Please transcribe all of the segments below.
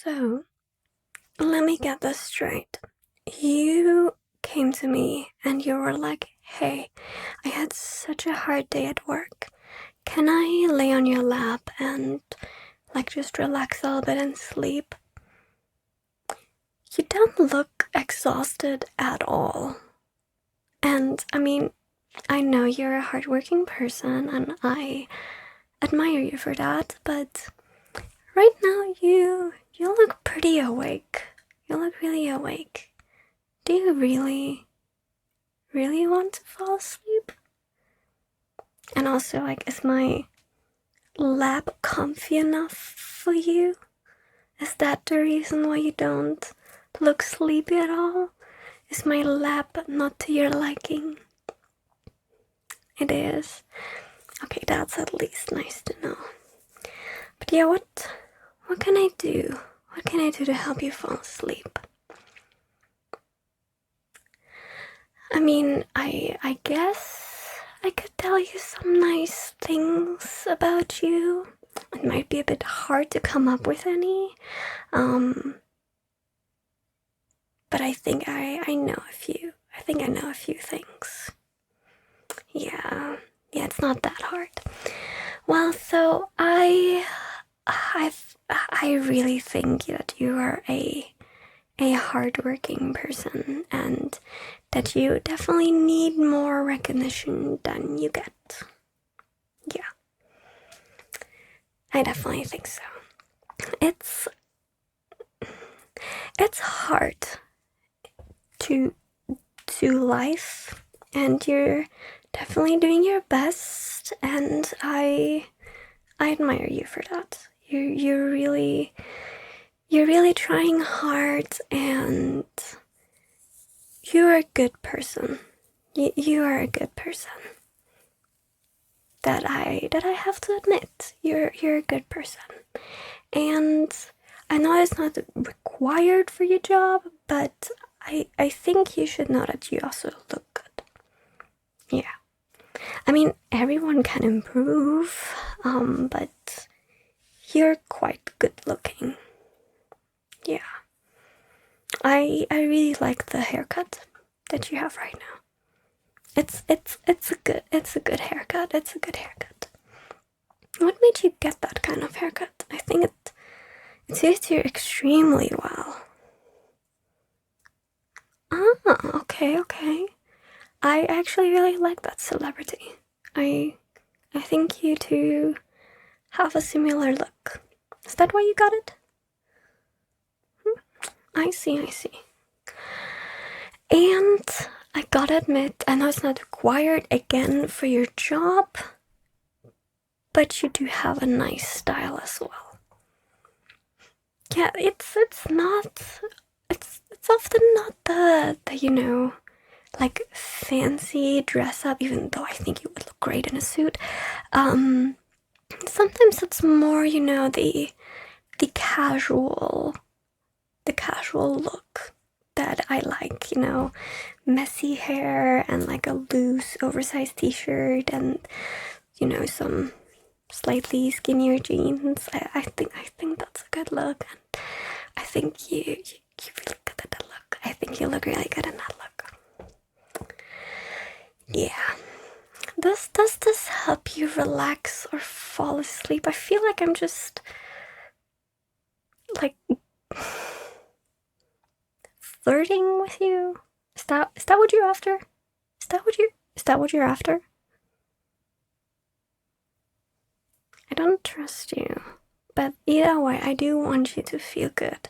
So, let me get this straight. You came to me and you were like, hey, I had such a hard day at work. Can I lay on your lap and just relax a little bit and sleep? You don't look exhausted at all. And I mean, I know you're a hardworking person and I admire you for that, but right now you look pretty awake. You look really awake. Do you really want to fall asleep? And also, is my lap comfy enough for you? Is that the reason why you don't look sleepy at all? Is my lap not to your liking? It is. Okay, that's at least nice to know. But yeah, what can I do? What can I do to help you fall asleep? I mean, I guess I could tell you some nice things about you. It might be a bit hard to come up with any. But I think I know a few. I think I know a few things. Yeah, it's not that hard. Well, so I really think that you are a hardworking person and that you definitely need more recognition than you get. Yeah, I definitely think so. It's hard to life, and you're definitely doing your best, and I admire you for that. You're really trying hard, and you're a good person. You are a good person. That I have to admit. You're a good person. And I know it's not required for your job, but I think you should know that you also look good. Yeah. I mean, everyone can improve, but you're quite good looking. Yeah. I really like the haircut that you have right now. It's a good haircut. It's a good haircut. What made you get that kind of haircut? I think it suits you extremely well. Ah, okay. I actually really like that celebrity. I think you two have a similar look. Is that why you got it? I see. And I gotta admit, I know it's not required again for your job, but you do have a nice style as well. Yeah, it's often not the fancy dress up, even though I think you would look great in a suit. Sometimes it's more, the casual look that I like, messy hair and a loose oversized t-shirt and some slightly skinnier jeans. I think that's a good look, and I think you really good at that look. I think you look really good in that look. Yeah. Does this help you relax or fall asleep? I feel like I'm just flirting with you. Is that what you're after? Is that what you're after? I don't trust you. But either way, I do want you to feel good.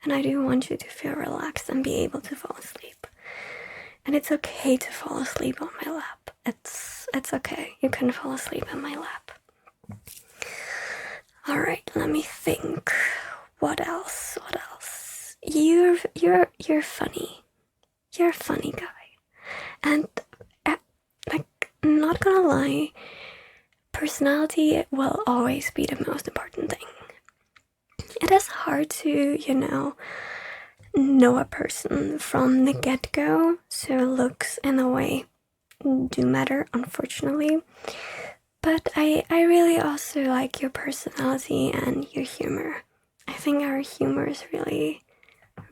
And I do want you to feel relaxed and be able to fall asleep. And it's okay to fall asleep on my lap. It's okay. You can fall asleep on my lap. Alright, let me think. What else? You're funny. You're a funny guy. And not gonna lie, personality will always be the most important thing. It is hard to, know a person from the get-go, so looks in a way do matter, unfortunately. But I really also like your personality and your humor. I think our humors really,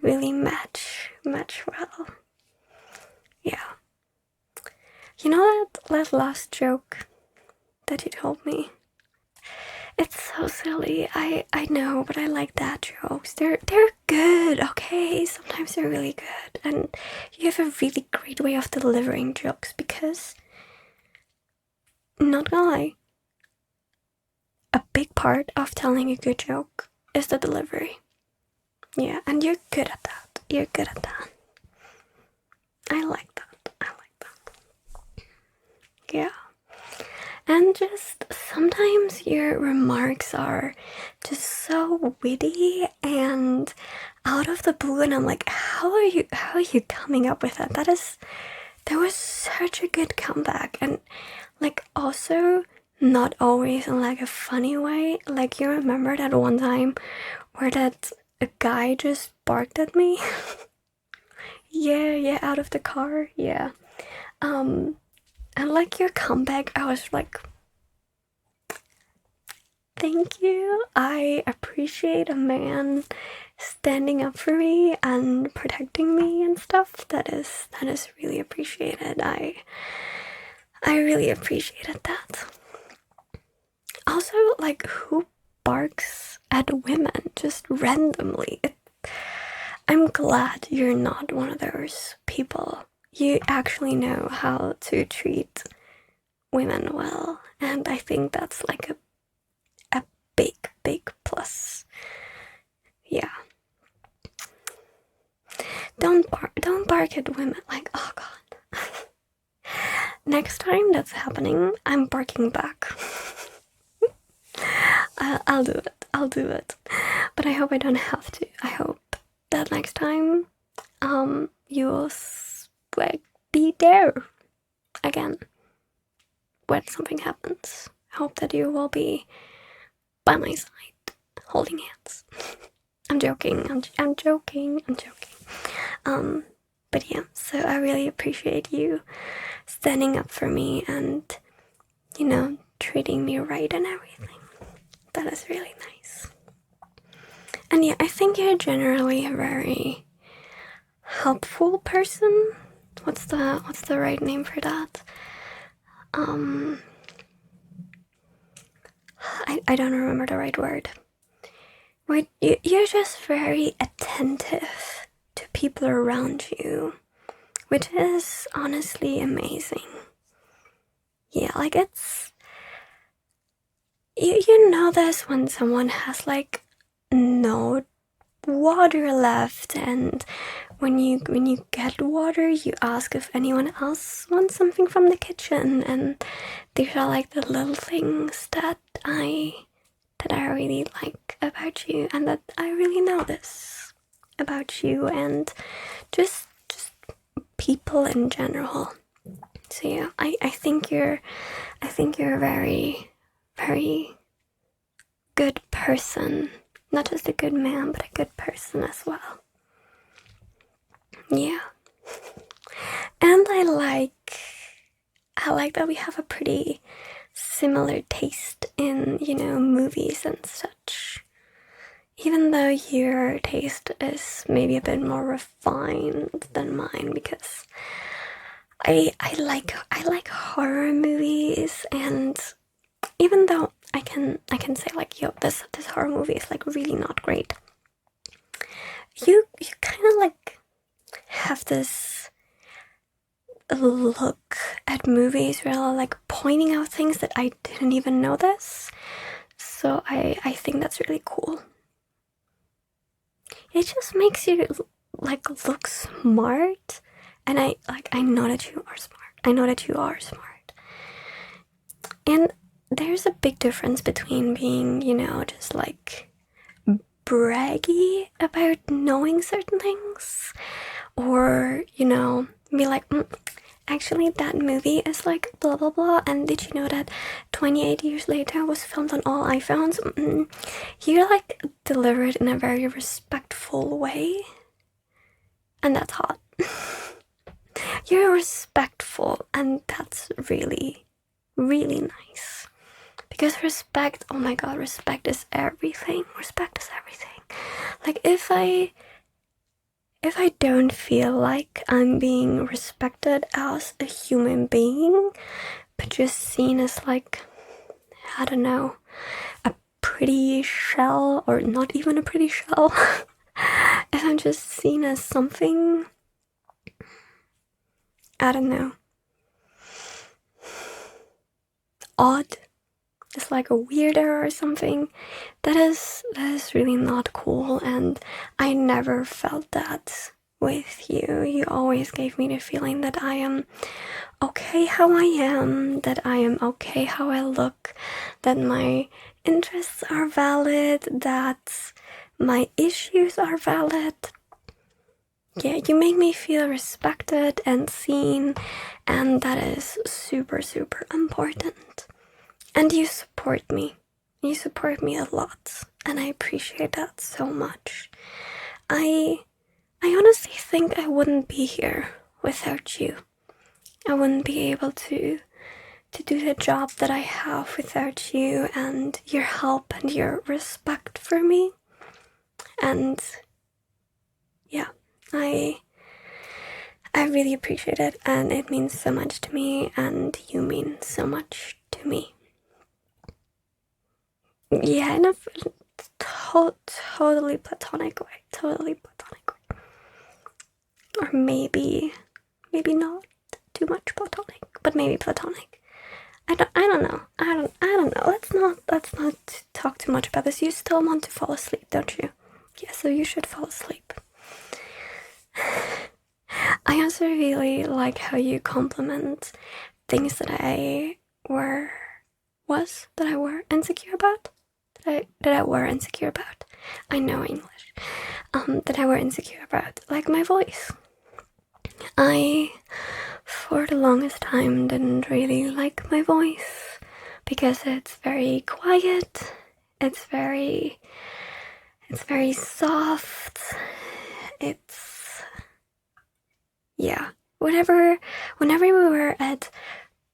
really match well. Yeah. You know that last joke that you told me? It's so silly. I know, but I like dad jokes. They're good, okay? Sometimes they're really good. And you have a really great way of delivering jokes because, not gonna lie, a big part of telling a good joke is the delivery. Yeah, and you're good at that. You're good at that. I like that. Yeah. And just sometimes your remarks are just so witty and out of the blue, and I'm like, how are you coming up with that? That was such a good comeback, and like also not always in like a funny way. Like, you remember that one time where that a guy just barked at me? yeah, out of the car. Yeah. And like your comeback, I was like, thank you. I appreciate a man standing up for me and protecting me and stuff. That is really appreciated. I really appreciated that. Also, like, who barks at women just randomly? I'm glad you're not one of those people. You actually know how to treat women well, and I think that's like a big plus. Yeah. Don't bark at women. Like, oh god. Next time that's happening, I'm barking back. I'll do it. But I hope I don't have to. I hope that next time, you will be there again when something happens. I hope that you will be by my side, holding hands. I'm joking. I'm joking. But yeah, so I really appreciate you standing up for me and, you know, treating me right and everything. That is really nice. And yeah, I think you're generally a very helpful person. What's the right name for that? I don't remember the right word. Wait, you're just very attentive to people around you, which is honestly amazing. Yeah, like it's... You know this when someone has like no water left, and when you get water, you ask if anyone else wants something from the kitchen, and these are like the little things that I really like about you, and that I really notice about you, and just people in general. So yeah, I think you're a very, very good person. Not just a good man, but a good person as well. Yeah. And I like that we have a pretty similar taste in, you know, movies and such. Even though your taste is maybe a bit more refined than mine, because I like horror movies, and even though I can say like, yo, this horror movie is like really not great, you kind of like have this look at movies where I'm like pointing out things that I didn't even notice. So I think that's really cool. It just makes you like look smart, and I know that you are smart. And there's a big difference between being, you know, just like braggy about knowing certain things, or, you know, be like, actually that movie is like blah blah blah, and did you know that 28 years later was filmed on all iPhones? You're like delivered in a very respectful way, and that's hot. You're respectful, and that's really, really nice. Because respect, oh my god, respect is everything. Like if I don't feel like I'm being respected as a human being, but just seen as like, I don't know, a pretty shell, or not even a pretty shell, if I'm just seen as something, I don't know, odd, it's like a weirdo or something, that is really not cool, and I never felt that with you. You always gave me the feeling that I am okay how I am, that I am okay how I look, that my interests are valid, that my issues are valid. Yeah, you make me feel respected and seen, and that is super, super important. And you support me. You support me a lot, and I appreciate that so much. I honestly think I wouldn't be here without you. I wouldn't be able to do the job that I have without you and your help and your respect for me. And yeah, I really appreciate it, and it means so much to me, and you mean so much to me. Yeah, in a totally platonic way. Totally platonic way. Or maybe not too much platonic, but maybe platonic. I don't know. I don't know. Let's not talk too much about this. You still want to fall asleep, don't you? Yeah, so you should fall asleep. I also really like how you compliment things that I were insecure about. That I were insecure about. I know English. That I were insecure about, like my voice. I, for the longest time, didn't really like my voice because it's very quiet. It's very soft. It's, yeah. Whenever we were at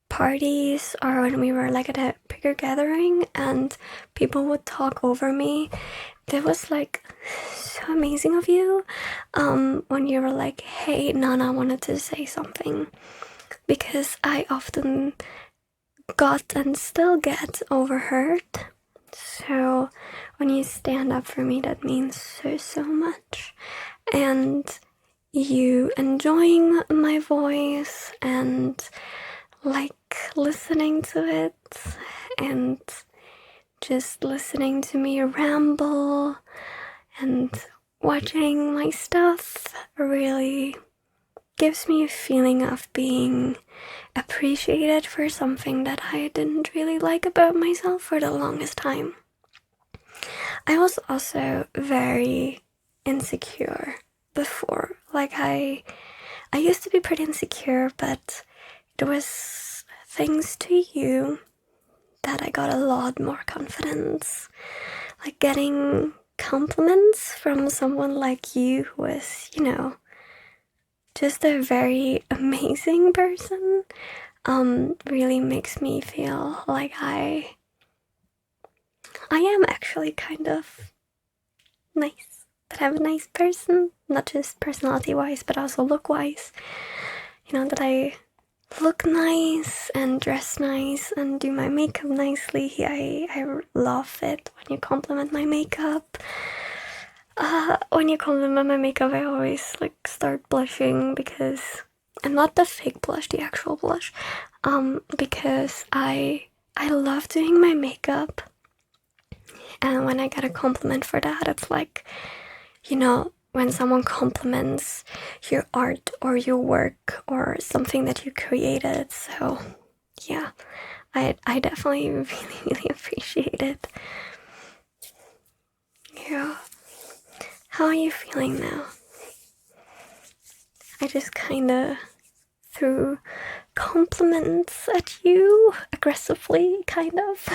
parties, or when we were like at a bigger gathering and people would talk over me, that was like so amazing of you, when you were like, hey Nana, I wanted to say something, because I often got and still get overheard. So when you stand up for me, that means so much. And you enjoying my voice and like listening to it and just listening to me ramble and watching my stuff really gives me a feeling of being appreciated for something that I didn't really like about myself for the longest time. I was also very insecure before. Like I used to be pretty insecure, but it was thanks to you that I got a lot more confidence. Like getting compliments from someone like you who was, just a very amazing person, really makes me feel like I am actually kind of nice. That I'm a nice person, not just personality-wise, but also look-wise. That I look nice and dress nice and do my makeup nicely. I love it when you compliment my makeup. When you compliment my makeup, I always like start blushing because, and not the fake blush, the actual blush, because I love doing my makeup, and when I get a compliment for that, it's like, when someone compliments your art or your work or something that you created. So yeah, I definitely really appreciate it. Yeah. How are you feeling now? I just kinda threw compliments at you aggressively, kind of,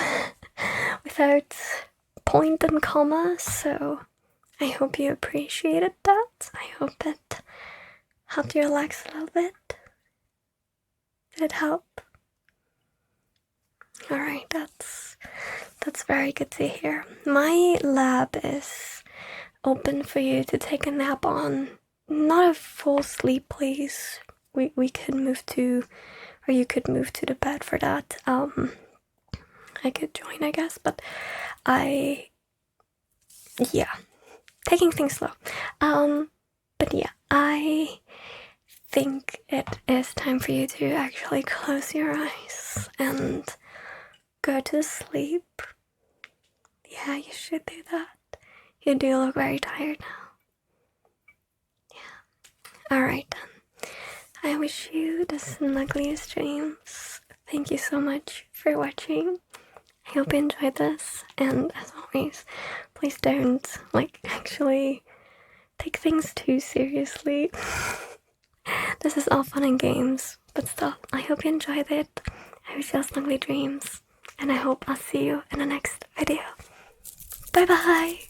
without point and comma, so I hope you appreciated that. I hope it helped you relax a little bit. Did it help? Alright, that's very good to hear. My lab is open for you to take a nap on. Not a full sleep, please. We could move to, or you could move to the bed for that. I could join, I guess, but yeah, taking things slow. But yeah, I think it is time for you to actually close your eyes and go to sleep. Yeah, you should do that. You do look very tired now. Yeah. Alright then. I wish you the snuggliest dreams. Thank you so much for watching. I hope you enjoyed this, and as always, please don't, actually take things too seriously. This is all fun and games, but still, I hope you enjoyed it. I wish you all snuggly dreams, and I hope I'll see you in the next video. Bye bye!